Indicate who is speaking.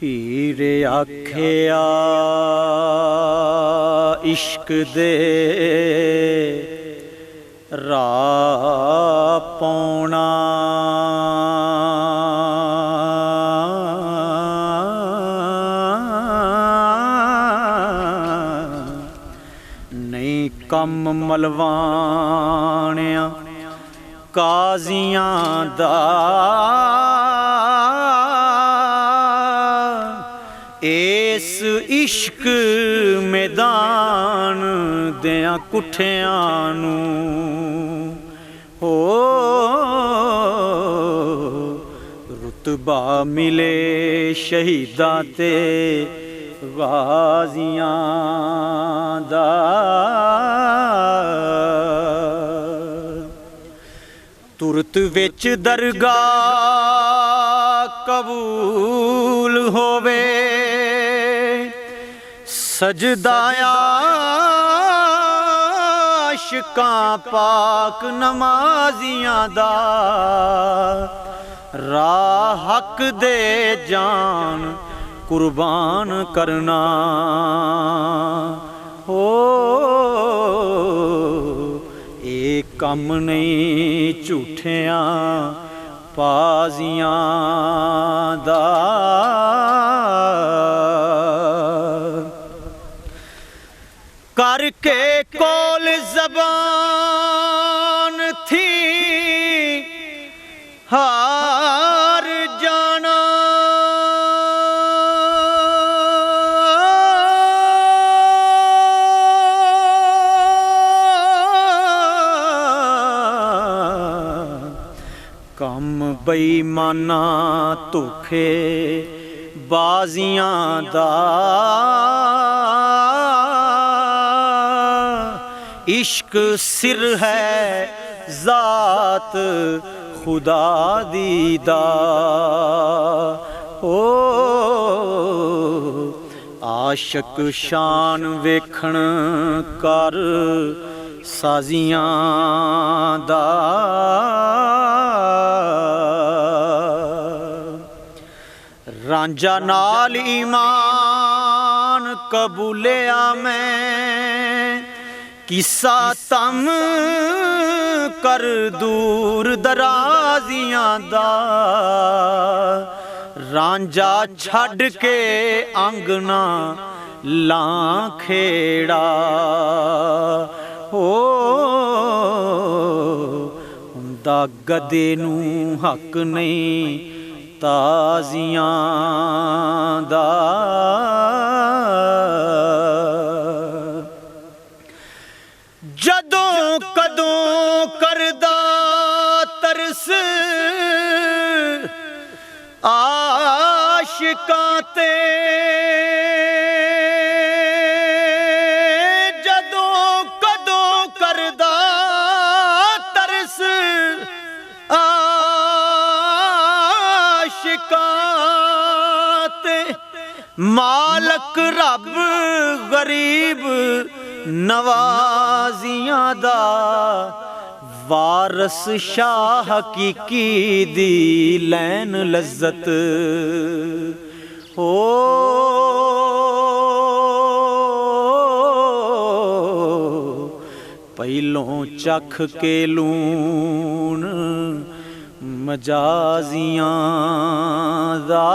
Speaker 1: हीरे आख्या इश्क दे राह पौना, नहीं कम मलवाणिया काजियां दा, इस इश्क मैदान दियां कुठियां नू हो रुतबा मिले शहीदां ते गाजियां दा। तुरत विच दरगाह कबूल होवे, सजदाया आशिकां पाक नमाजियां दा, राह हक दे जान कुर्बान करना हो एक कम नहीं झूठियां पाजियां दा। करके कोल ज़बान थी हार जाना, कम बेईमाना धोखे बाजियां दा, इश्क सिर है ज़ात खुदा दीदा ओ आशिक शान वेखण कर साजियां दा। रांझा नाल ईमान कबूलिया मैं, किस्सा तम कर दूर दराजियां दा, रांझा छड़ के आंगना लां खेड़ा हो हुंदा गदे नू हक नहीं ताजियां दा। जदों कदों करदा तरस आशिकां ते, जदों कदों करदा तरस आशिकां ते, मालक रब गरीब नवाजियां दा, वारस शाह हकीकी दी लैन लज्जत हो पहलों चख के लून मजाजियां दा।